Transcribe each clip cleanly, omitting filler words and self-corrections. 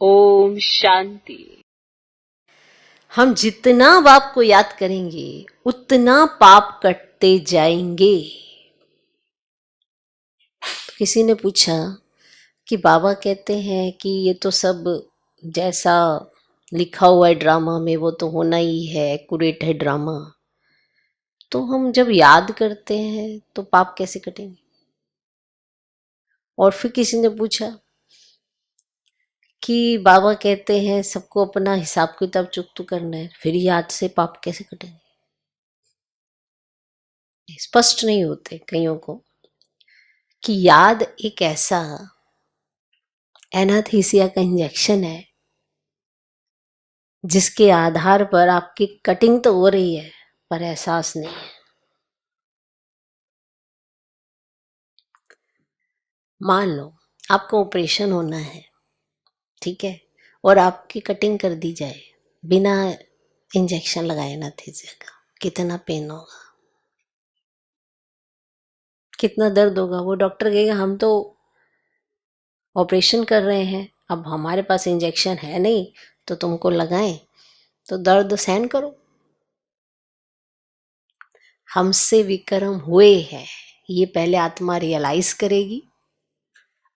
ओम शांति। हम जितना बाप को याद करेंगे उतना पाप कटते जाएंगे। किसी ने पूछा कि बाबा कहते हैं कि ये तो सब जैसा लिखा हुआ है ड्रामा में वो तो होना ही है, एक्यूरेट है ड्रामा, तो हम जब याद करते हैं तो पाप कैसे कटेंगे। और फिर किसी ने पूछा कि बाबा कहते हैं सबको अपना हिसाब किताब चुकता करना है, फिर याद से पाप कैसे कटेंगे। स्पष्ट नहीं होते कईयों को कि याद एक ऐसा एनास्थीसिया का इंजेक्शन है जिसके आधार पर आपकी कटिंग तो हो रही है पर एहसास नहीं है। मान लो आपका ऑपरेशन होना है, ठीक है, और आपकी कटिंग कर दी जाए बिना इंजेक्शन लगाए एनास्थीसिया का, कितना पेन होगा, कितना दर्द होगा। वो डॉक्टर कहेगा हम तो ऑपरेशन कर रहे हैं, अब हमारे पास इंजेक्शन है नहीं तो तुमको लगाएं, तो दर्द सहन करो। हमसे विकर्म हुए हैं ये पहले आत्मा रियलाइज करेगी,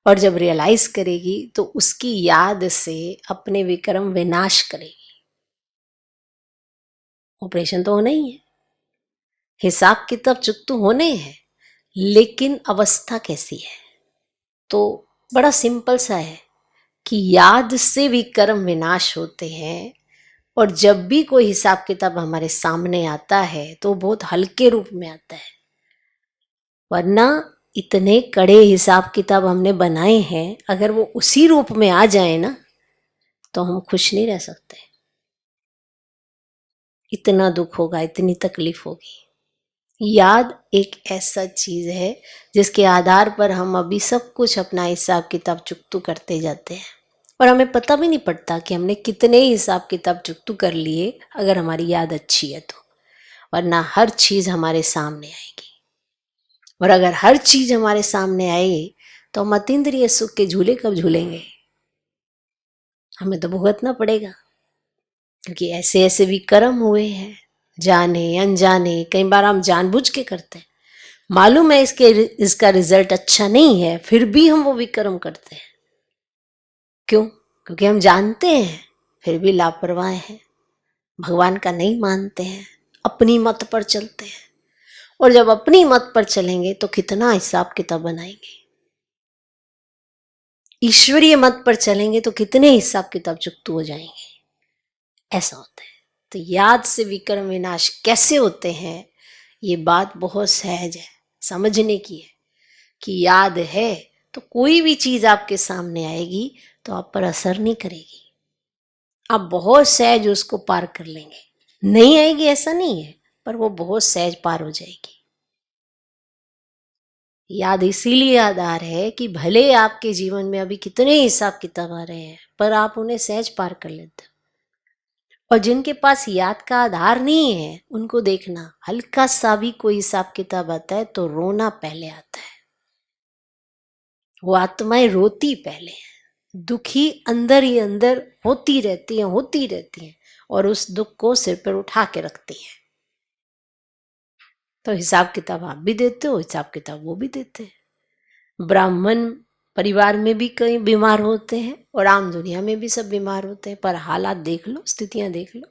और जब रियलाइज करेगी तो उसकी याद से अपने विकर्म विनाश करेगी। ऑपरेशन तो होना ही है, हिसाब किताब चुकता होने हैं, लेकिन अवस्था कैसी है। तो बड़ा सिंपल सा है कि याद से विकर्म विनाश होते हैं, और जब भी कोई हिसाब किताब हमारे सामने आता है तो बहुत हल्के रूप में आता है। वरना इतने कड़े हिसाब किताब हमने बनाए हैं, अगर वो उसी रूप में आ जाए ना तो हम खुश नहीं रह सकते। इतना दुख होगा, इतनी तकलीफ होगी। याद एक ऐसा चीज है जिसके आधार पर हम अभी सब कुछ अपना हिसाब किताब चुकतू करते जाते हैं, और हमें पता भी नहीं पड़ता कि हमने कितने हिसाब किताब चुकतू कर लिए अगर हमारी याद अच्छी है तो। वरना हर चीज हमारे सामने आएगी, और अगर हर चीज हमारे सामने आए तो हम अतीन्द्रिय सुख के झूले कब झूलेंगे। हमें तो भुगतना पड़ेगा, क्योंकि ऐसे ऐसे विकर्म हुए हैं, जाने अनजाने। कई बार हम जानबूझ के करते हैं, मालूम है इसका रिजल्ट अच्छा नहीं है, फिर भी हम वो विकर्म करते हैं। क्यों? क्योंकि हम जानते हैं फिर भी लापरवाह हैं, भगवान का नहीं मानते हैं, अपनी मत पर चलते हैं। और जब अपनी मत पर चलेंगे तो कितना हिसाब किताब बनाएंगे। ईश्वरीय मत पर चलेंगे तो कितने हिसाब किताब चुकतू हो जाएंगे। ऐसा होता है। तो याद से विकर्म विनाश कैसे होते हैं, ये बात बहुत सहज है, समझने की है। कि याद है तो कोई भी चीज आपके सामने आएगी तो आप पर असर नहीं करेगी, आप बहुत सहज उसको पार कर लेंगे। नहीं आएगी ऐसा नहीं है, पर वो बहुत सहज पार हो जाएगी। याद इसीलिए आधार है कि भले आपके जीवन में अभी कितने हिसाब किताब आ रहे हैं, पर आप उन्हें सहज पार कर लेते हो। और जिनके पास याद का आधार नहीं है उनको देखना, हल्का सा भी कोई हिसाब किताब आता है तो रोना पहले आता है। वो आत्माएं रोती पहले हैं, दुखी अंदर ही अंदर होती रहती हैं, और उस दुख को सिर पर उठा के रखती हैं। तो हिसाब किताब आप भी देते हो, हिसाब किताब वो भी देते हैं। ब्राह्मण परिवार में भी कई बीमार होते हैं, और आम दुनिया में भी सब बीमार होते हैं, पर हालात देख लो, स्थितियां देख लो।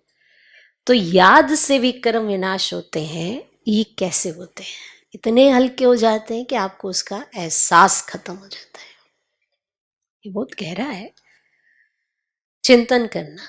तो याद से विकर्म विनाश होते हैं, ये कैसे होते हैं? इतने हल्के हो जाते हैं कि आपको उसका एहसास खत्म हो जाता है। ये बहुत गहरा है, चिंतन करना।